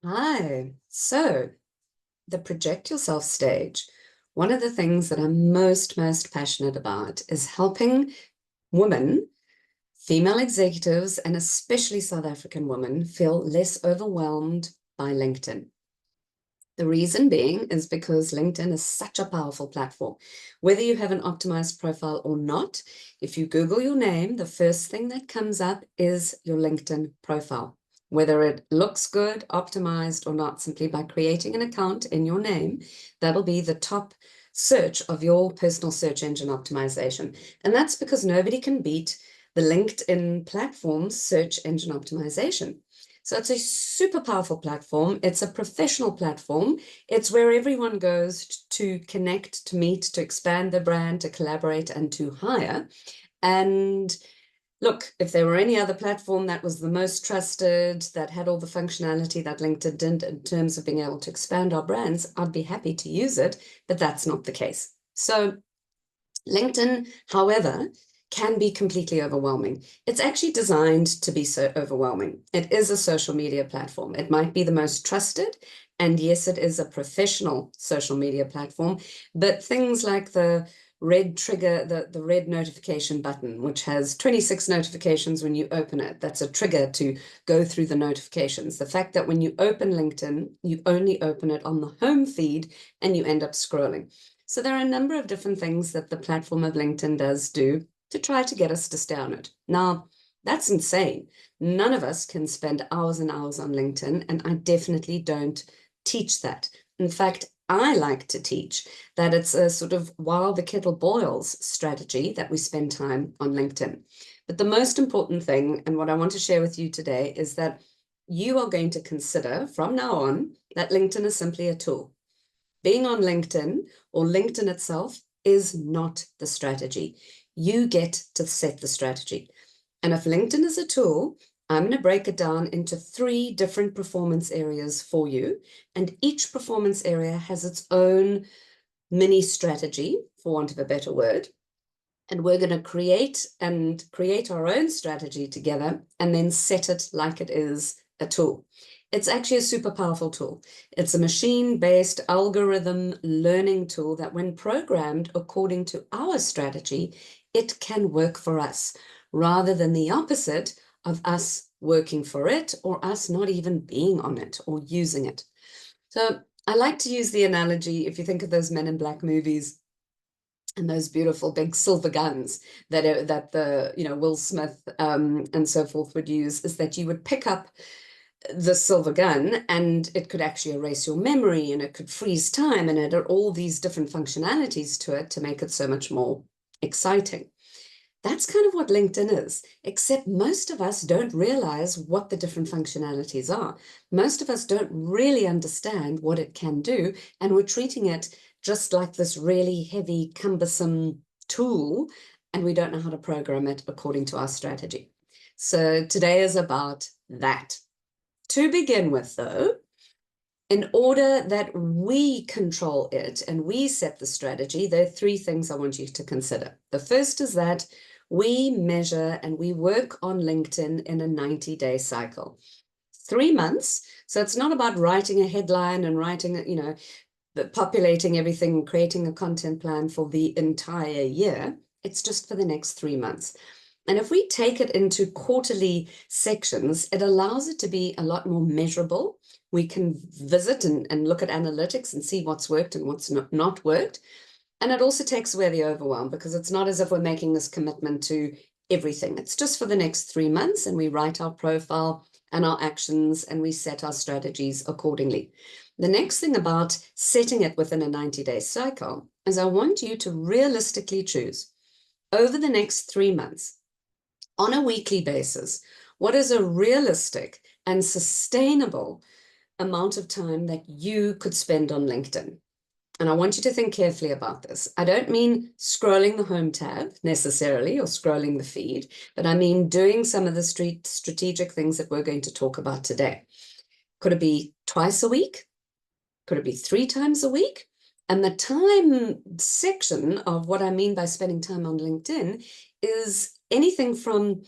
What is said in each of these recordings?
Hi. So, the project yourself stage, one of the things that I'm most passionate about is helping women, female executives, and especially South African women feel less overwhelmed by LinkedIn. The reason being is because LinkedIn is such a powerful platform. Whether you have an optimized profile or not, if you Google your name, the first thing that comes up is your LinkedIn profile. Whether it looks good, optimized or not, simply by creating an account in your name, that'll be the top search of your personal search engine optimization. And that's because nobody can beat the LinkedIn platform's search engine optimization. So it's a super powerful platform. It's a professional platform. It's where everyone goes to connect, to meet, to expand their brand, to collaborate, and to hire. And look, if there were any other platform that was the most trusted, that had all the functionality that LinkedIn did in terms of being able to expand our brands, I'd be happy to use it, but that's not the case. So LinkedIn, however, can be completely overwhelming. It's actually designed to be so overwhelming. It is a social media platform. It might be the most trusted, and yes, it is a professional social media platform, but things like the red trigger, the red notification button, which has 26 notifications when you open it, that's a trigger to go through the notifications. The fact that when you open LinkedIn, you only open it on the home feed and you end up scrolling. So there are a number of different things that the platform of LinkedIn does do to try to get us to stay on it. Now, that's insane. None of us can spend hours and hours on LinkedIn, and I definitely don't teach that. In fact, I like to teach that it's a sort of while the kettle boils strategy that we spend time on LinkedIn. But the most important thing, and what I want to share with you today, is that you are going to consider from now on that LinkedIn is simply a tool. Being on LinkedIn or LinkedIn itself is not the strategy. You get to set the strategy. And if LinkedIn is a tool, I'm going to break it down into 3 different performance areas for you. And each performance area has its own mini strategy, for want of a better word. And we're going to create our own strategy together and then set it like it is a tool. It's actually a super powerful tool. It's a machine-based algorithm learning tool that when programmed according to our strategy, it can work for us rather than the opposite of us working for it or us not even being on it or using it. So I like to use the analogy, if you think of those Men in Black movies, and those beautiful big silver guns that the Will Smith and so forth would use, is that you would pick up the silver gun and it could actually erase your memory and it could freeze time and it had all these different functionalities to it to make it so much more exciting. That's kind of what LinkedIn is, except most of us don't realize what the different functionalities are. Most of us don't really understand what it can do, and we're treating it just like this really heavy, cumbersome tool, and we don't know how to program it according to our strategy. So today is about that. To begin with, though, in order that we control it and we set the strategy, there are 3 things I want you to consider. The first is that we measure and we work on LinkedIn in a 90-day cycle. 3 months. So it's not about writing a headline and writing, populating everything, creating a content plan for the entire year. It's just for the next 3 months. And if we take it into quarterly sections, it allows it to be a lot more measurable. We can visit and look at analytics and see what's worked and what's not worked. And it also takes away the overwhelm, because it's not as if we're making this commitment to everything. It's just for the next 3 months, and we write our profile and our actions and we set our strategies accordingly. The next thing about setting it within a 90-day cycle is I want you to realistically choose over the next 3 months, on a weekly basis, what is a realistic and sustainable amount of time that you could spend on LinkedIn. And I want you to think carefully about this. I don't mean scrolling the home tab necessarily or scrolling the feed, but I mean doing some of the strategic things that we're going to talk about today. Could it be twice a week? Could it be 3 times a week? And the time section of what I mean by spending time on LinkedIn is anything from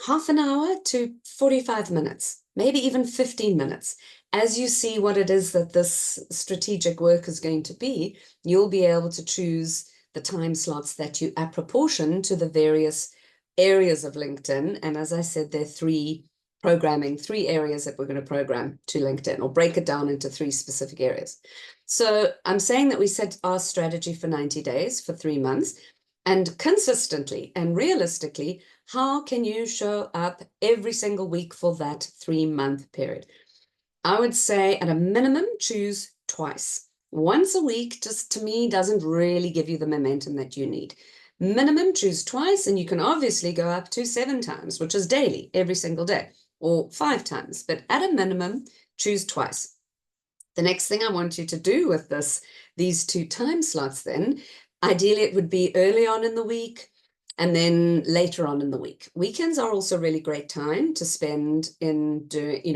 half an hour to 45 minutes. maybe even 15 minutes. As you see what it is that this strategic work is going to be, you'll be able to choose the time slots that you apportion to the various areas of LinkedIn. And as I said, there are three areas that we're going to program to LinkedIn, or break it down into 3 specific areas. So I'm saying that we set our strategy for 90 days, for 3 months, and consistently and realistically, how can you show up every single week for that 3-month period? I would say at a minimum, choose twice. Once a week, just to me, doesn't really give you the momentum that you need. Minimum, choose twice, and you can obviously go up to 7 times, which is daily, every single day, or 5 times. But at a minimum, choose twice. The next thing I want you to do with these 2 time slots then, ideally it would be early on in the week and then later on in the week. Weekends are also a really great time to spend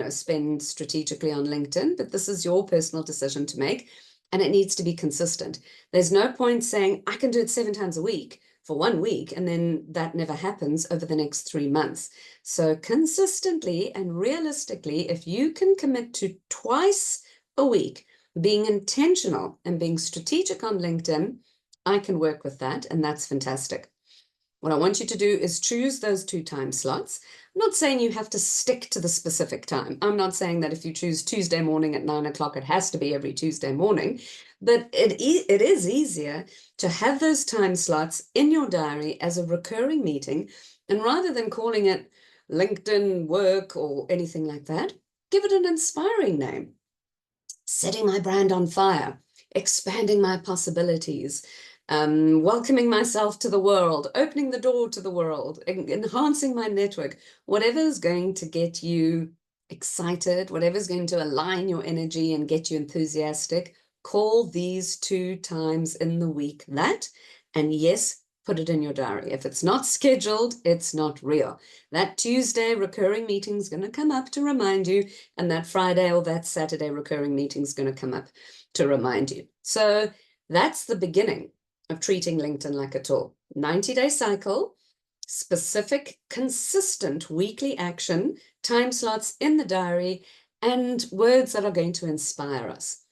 spend strategically on LinkedIn, but this is your personal decision to make, and it needs to be consistent. There's no point saying, I can do it 7 times a week for 1 week, and then that never happens over the next 3 months. So consistently and realistically, if you can commit to twice a week, being intentional and being strategic on LinkedIn, I can work with that, and that's fantastic. What I want you to do is choose those 2 time slots. I'm not saying you have to stick to the specific time. I'm not saying that if you choose Tuesday morning at 9 o'clock, it has to be every Tuesday morning, but it is easier to have those time slots in your diary as a recurring meeting. And rather than calling it LinkedIn work or anything like that, give it an inspiring name. Setting my brand on fire, expanding my possibilities, welcoming myself to the world, opening the door to the world, enhancing my network, whatever is going to get you excited, whatever is going to align your energy and get you enthusiastic, call these 2 times in the week that, and yes, put it in your diary. If it's not scheduled, it's not real. That Tuesday recurring meeting is going to come up to remind you, and that Friday or that Saturday recurring meeting is going to come up to remind you. So that's the beginning of treating LinkedIn like a tool. 90-day cycle, specific, consistent weekly action, time slots in the diary, and words that are going to inspire us.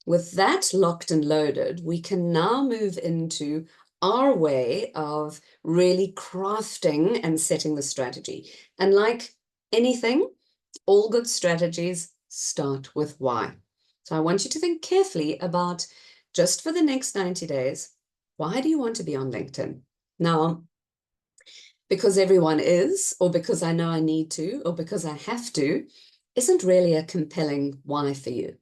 With that locked and loaded, we can now move into our way of really crafting and setting the strategy. And like anything, all good strategies start with why. So I want you to think carefully about, just for the next 90 days, why do you want to be on LinkedIn? Now, because everyone is, or because I know I need to, or because I have to, isn't really a compelling why for you.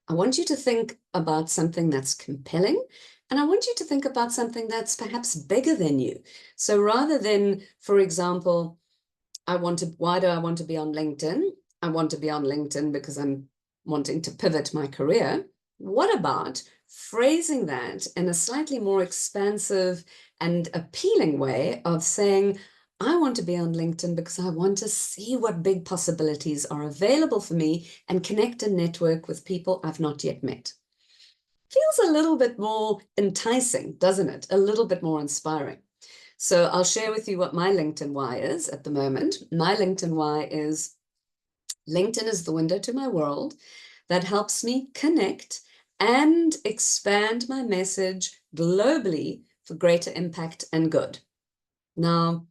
I want you to think about something that's compelling, and I want you to think about something that's perhaps bigger than you. So rather than, for example, why do I want to be on LinkedIn? I want to be on LinkedIn because I'm wanting to pivot my career. What about phrasing that in a slightly more expansive and appealing way of saying, I want to be on LinkedIn because I want to see what big possibilities are available for me and connect and network with people I've not yet met. Feels a little bit more enticing, doesn't it? A little bit more inspiring. So I'll share with you what my LinkedIn why is at the moment. My LinkedIn why is LinkedIn is the window to my world that helps me connect and expand my message globally for greater impact and good. Now,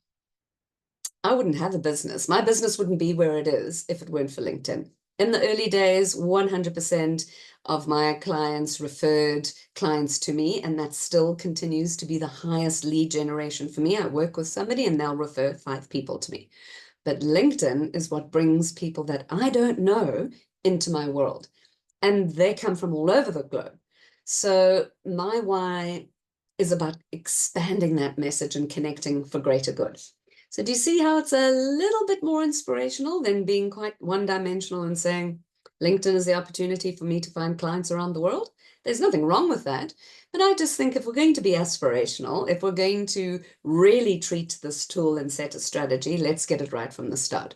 I wouldn't have a business. My business wouldn't be where it is if it weren't for LinkedIn. In the early days, 100% of my clients referred clients to me, and that still continues to be the highest lead generation for me. I work with somebody and they'll refer 5 people to me. But LinkedIn is what brings people that I don't know into my world, and they come from all over the globe. So my why is about expanding that message and connecting for greater good. So do you see how it's a little bit more inspirational than being quite one-dimensional and saying, LinkedIn is the opportunity for me to find clients around the world? There's nothing wrong with that. But I just think if we're going to be aspirational, if we're going to really treat this tool and set a strategy, let's get it right from the start.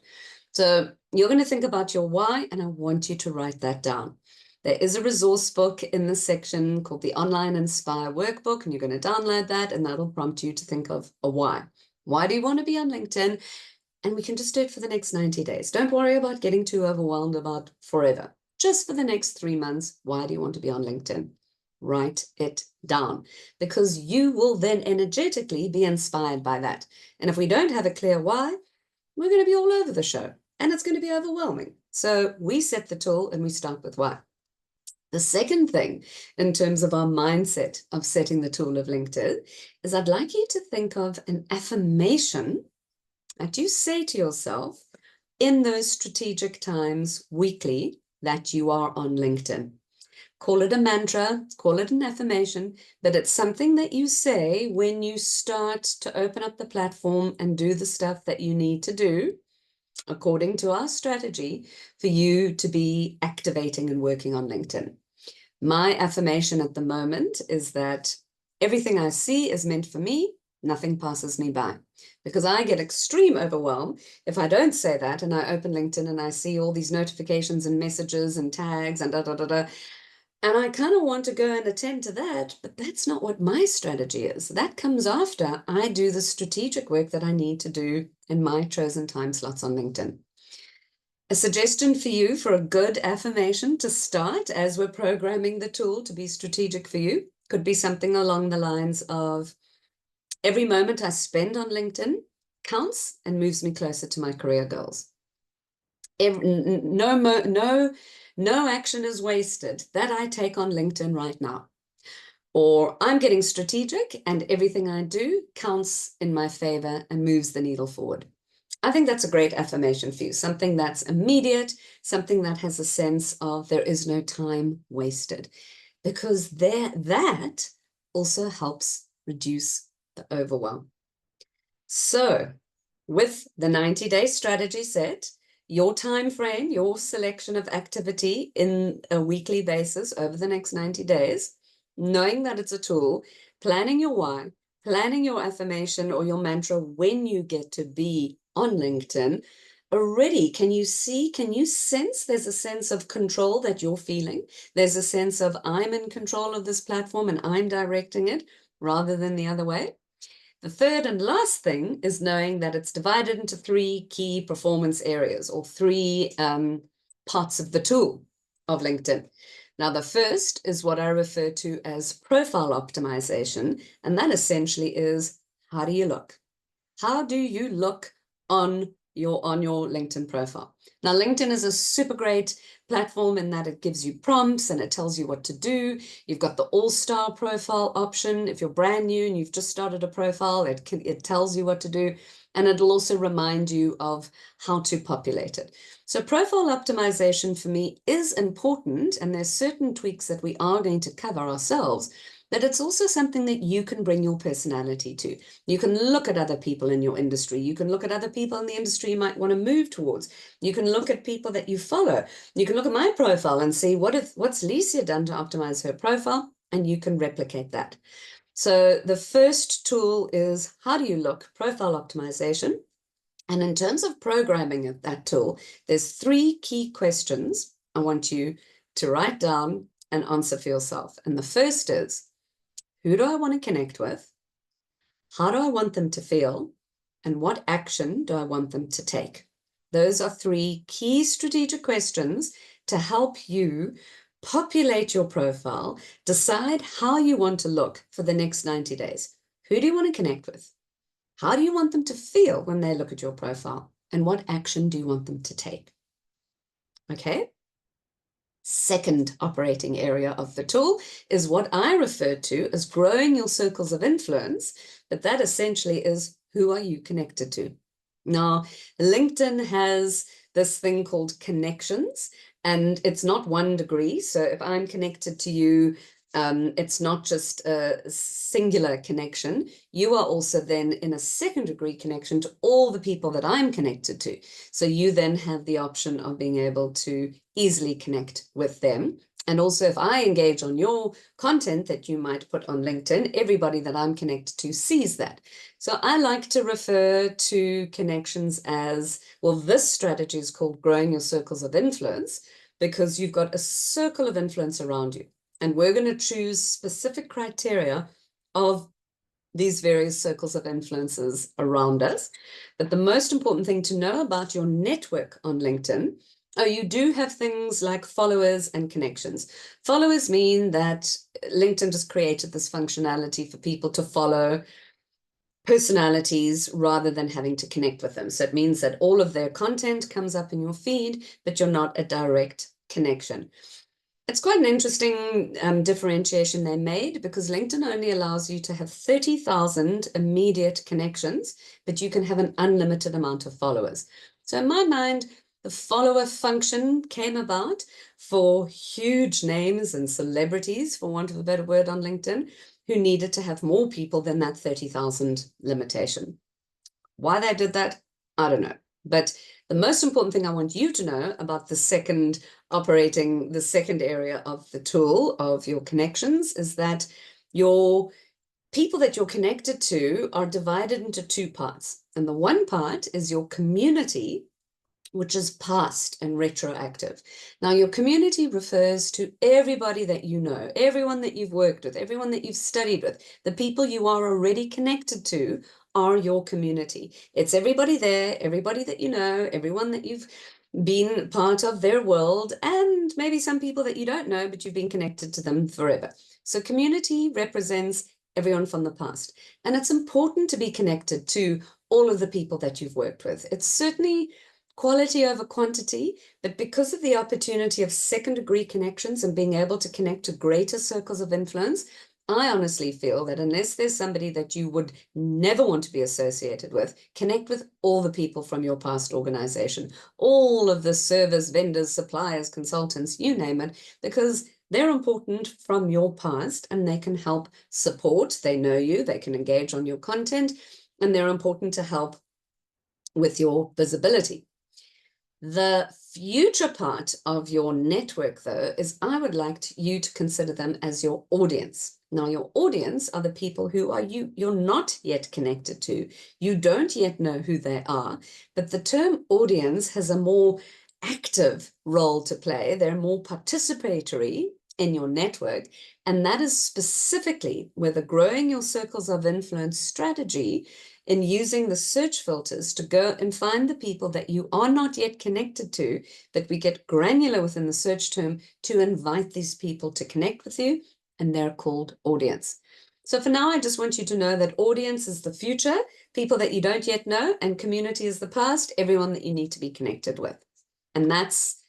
So you're going to think about your why, and I want you to write that down. There is a resource book in this section called the Online Inspire Workbook, and you're going to download that, and that'll prompt you to think of a why. Why do you want to be on LinkedIn? And we can just do it for the next 90 days. Don't worry about getting too overwhelmed about forever. Just for the next 3 months, why do you want to be on LinkedIn? Write it down, because you will then energetically be inspired by that. And if we don't have a clear why, we're going to be all over the show and it's going to be overwhelming. So we set the tool and we start with why. The second thing in terms of our mindset of setting the tool of LinkedIn is I'd like you to think of an affirmation that you say to yourself in those strategic times weekly that you are on LinkedIn. Call it a mantra, call it an affirmation, but it's something that you say when you start to open up the platform and do the stuff that you need to do according to our strategy for you to be activating and working on LinkedIn. My affirmation at the moment is that everything I see is meant for me, nothing passes me by. Because I get extreme overwhelm if I don't say that and I open LinkedIn and I see all these notifications and messages and tags and and I kind of want to go and attend to that, but that's not what my strategy is. That comes after I do the strategic work that I need to do in my chosen time slots on LinkedIn. A suggestion for you for a good affirmation to start as we're programming the tool to be strategic for you could be something along the lines of, every moment I spend on LinkedIn counts and moves me closer to my career goals. No action is wasted that I take on LinkedIn right now. Or I'm getting strategic and everything I do counts in my favor and moves the needle forward. I think that's a great affirmation for you, something that's immediate, something that has a sense of there is no time wasted, because that also helps reduce the overwhelm. So with the 90-day strategy set, your time frame, your selection of activity in a weekly basis over the next 90 days, knowing that it's a tool, planning your why, planning your affirmation or your mantra when you get to be on LinkedIn, already can you sense there's a sense of control that you're feeling? There's a sense of I'm in control of this platform and I'm directing it rather than the other way. The third and last thing is knowing that it's divided into 3 key performance areas, or 3 parts of the tool of LinkedIn. Now, the first is what I refer to as profile optimization, and that essentially is, how do you look? How do you look on your LinkedIn profile? Now, LinkedIn is a super great platform in that it gives you prompts and it tells you what to do. You've got the all-star profile option. If you're brand new and you've just started a profile, it tells you what to do, and it'll also remind you of how to populate it. So profile optimization for me is important, and there's certain tweaks that we are going to cover ourselves, but it's also something that you can bring your personality to. You can look at other people in your industry. You can look at other people in the industry you might want to move towards. You can look at people that you follow. You can look at my profile and see what's Licia done to optimize her profile, and you can replicate that. So the first tool is, how do you look? Profile optimization. And in terms of programming of that tool, there's 3 key questions I want you to write down and answer for yourself. And the first is, who do I want to connect with? How do I want them to feel? And what action do I want them to take? Those are 3 key strategic questions to help you populate your profile, decide how you want to look for the next 90 days. Who do you want to connect with? How do you want them to feel when they look at your profile? And what action do you want them to take? Okay. Second operating area of the tool is what I refer to as growing your circles of influence, but that essentially is, who are you connected to? Now, LinkedIn has this thing called connections, and it's not 1 degree. So if I'm connected to you, it's not just a singular connection. You are also then in a 2nd degree connection to all the people that I'm connected to. So you then have the option of being able to easily connect with them. And also, if I engage on your content that you might put on LinkedIn, everybody that I'm connected to sees that. So I like to refer to connections as, well, this strategy is called growing your circles of influence, because you've got a circle of influence around you. And we're going to choose specific criteria of these various circles of influences around us. But the most important thing to know about your network on LinkedIn, you do have things like followers and connections. Followers mean that LinkedIn just created this functionality for people to follow personalities rather than having to connect with them. So it means that all of their content comes up in your feed, but you're not a direct connection. It's quite an interesting differentiation they made, because LinkedIn only allows you to have 30,000 immediate connections, but you can have an unlimited amount of followers. So in my mind, the follower function came about for huge names and celebrities, for want of a better word, on LinkedIn, who needed to have more people than that 30,000 limitation. Why they did that, I don't know. But the most important thing I want you to know about the second area of the tool of your connections is that your people that you're connected to are divided into two parts. And the one part is your community, which is past and retroactive. Now, your community refers to everybody that you know, everyone that you've worked with, everyone that you've studied with. The people you are already connected to are your community. It's everybody there, everybody that you know, everyone that you've been part of their world, and maybe some people that you don't know, but you've been connected to them forever. So community represents everyone from the past. And it's important to be connected to all of the people that you've worked with. It's certainly quality over quantity, but because of the opportunity of second-degree connections and being able to connect to greater circles of influence, I honestly feel that unless there's somebody that you would never want to be associated with, connect with all the people from your past organization, all of the servers, vendors, suppliers, consultants, you name it, because they're important from your past and they can help support. They know you, they can engage on your content, and they're important to help with your visibility. The future part of your network, though, is I would like you to consider them as your audience. Now, your audience are the people who you're not yet connected to. You don't yet know who they are, but the term audience has a more active role to play. They're more participatory in your network, and that is specifically where the growing your circles of influence strategy in using the search filters to go and find the people that you are not yet connected to, but we get granular within the search term to invite these people to connect with you, and they're called audience. So for now, I just want you to know that audience is the future, people that you don't yet know, and community is the past, everyone that you need to be connected with. And that's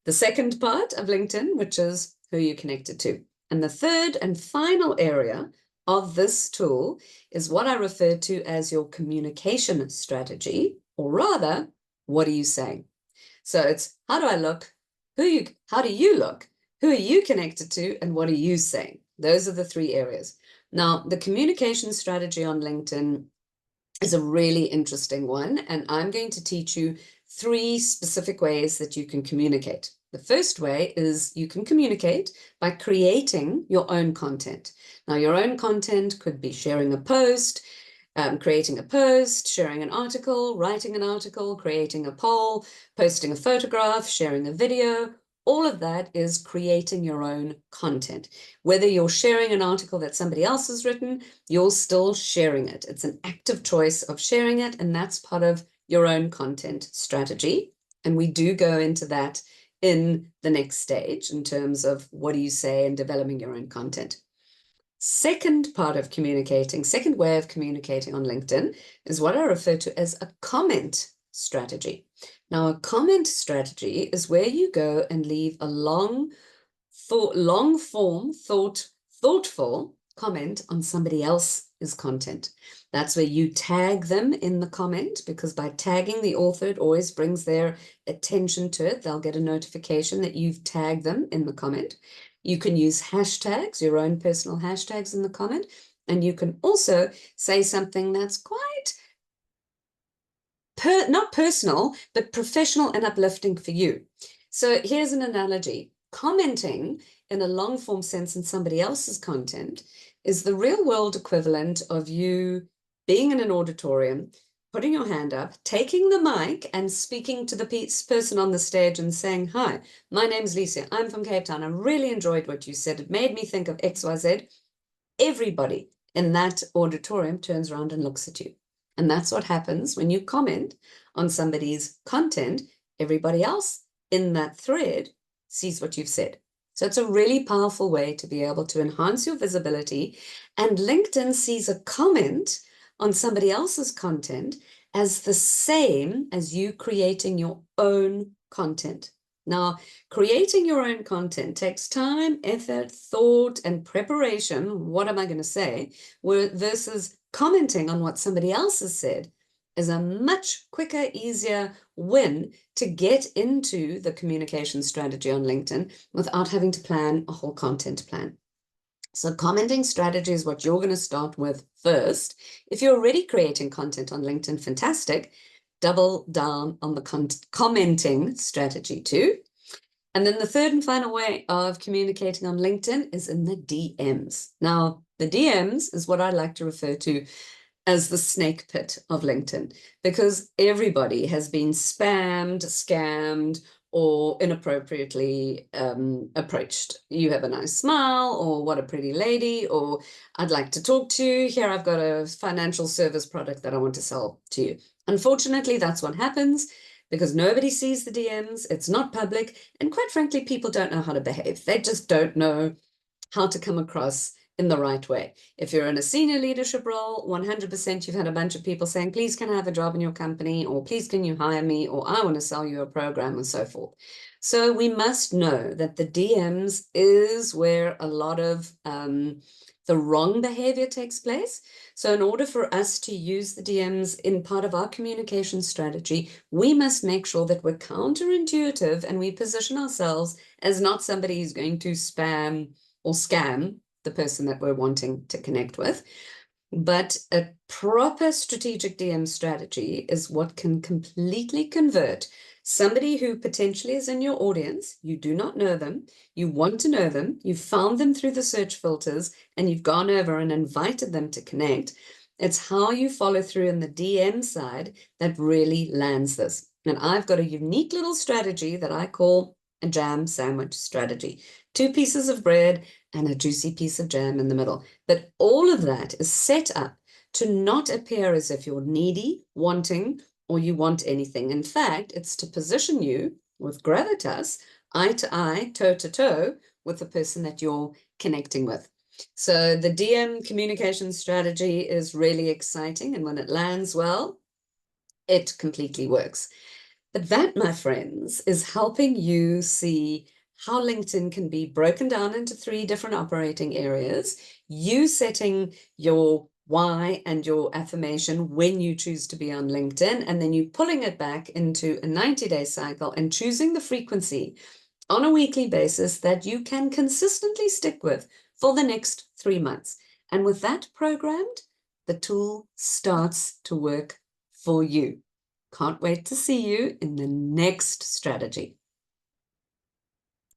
the second part of LinkedIn, which is who you're connected to. And the third and final area of this tool is what I refer to as your communication strategy, or rather, what are you saying? So it's how do I look? How do you look? Who are you connected to? And what are you saying? Those are the three areas. Now, the communication strategy on LinkedIn is a really interesting one, and I'm going to teach you 3 specific ways that you can communicate. The first way is you can communicate by creating your own content. Now, your own content could be sharing a post, creating a post, sharing an article, writing an article, creating a poll, posting a photograph, sharing a video. All of that is creating your own content. Whether you're sharing an article that somebody else has written, you're still sharing it. It's an active choice of sharing it, and that's part of your own content strategy. And we do go into that in the next stage in terms of what do you say and developing your own content. Second part of communicating, second way of communicating on LinkedIn is what I refer to as a comment strategy. Now, a comment strategy is where you go and leave a thoughtful comment on somebody else's content. That's where you tag them in the comment, because by tagging the author, it always brings their attention to it. They'll get a notification that you've tagged them in the comment. You can use hashtags, your own personal hashtags in the comment, and you can also say something that's quite not personal, but professional and uplifting for you. So here's an analogy. Commenting in a long form sense in somebody else's content is the real world equivalent of you being in an auditorium, putting your hand up, taking the mic and speaking to the person on the stage and saying, "Hi, my name's Lisa. I'm from Cape Town. I really enjoyed what you said. It made me think of XYZ." Everybody in that auditorium turns around and looks at you. And that's what happens when you comment on somebody's content. Everybody else in that thread sees what you've said. So it's a really powerful way to be able to enhance your visibility. And LinkedIn sees a comment on somebody else's content as the same as you creating your own content. Now, creating your own content takes time, effort, thought, and preparation. What am I going to say? Versus commenting on what somebody else has said is a much quicker, easier win to get into the communication strategy on LinkedIn without having to plan a whole content plan. So commenting strategy is what you're going to start with first. If you're already creating content on LinkedIn, fantastic. Double down on the commenting strategy too. And then the third and final way of communicating on LinkedIn is in the DMs. Now, the DMs is what I like to refer to as the snake pit of LinkedIn, because everybody has been spammed, scammed, or inappropriately approached. You have a nice smile, or what a pretty lady, or I'd like to talk to you. Here, I've got a financial service product that I want to sell to you. Unfortunately, that's what happens because nobody sees the DMs. It's not public. And quite frankly, people don't know how to behave. They just don't know how to come across in the right way. If you're in a senior leadership role, 100% you've had a bunch of people saying, please can I have a job in your company, or please can you hire me, or I want to sell you a program, and so forth. So we must know that the DMs is where a lot of the wrong behavior takes place. So in order for us to use the DMs in part of our communication strategy, we must make sure that we're counterintuitive and we position ourselves as not somebody who's going to spam or scam the person that we're wanting to connect with. But a proper strategic DM strategy is what can completely convert somebody who potentially is in your audience. You do not know them, you want to know them, you've found them through the search filters, and you've gone over and invited them to connect. It's how you follow through in the DM side that really lands this. And I've got a unique little strategy that I call a jam sandwich strategy. 2 pieces of bread and a juicy piece of jam in the middle. But all of that is set up to not appear as if you're needy, wanting, or you want anything. In fact, it's to position you with gravitas, eye to eye, toe to toe, with the person that you're connecting with. So the DM communication strategy is really exciting. And when it lands well, it completely works. But that, my friends, is helping you see how LinkedIn can be broken down into 3 different operating areas, you setting your why and your affirmation when you choose to be on LinkedIn, and then you pulling it back into a 90-day cycle and choosing the frequency on a weekly basis that you can consistently stick with for the next 3 months. And with that programmed, the tool starts to work for you. Can't wait to see you in the next strategy.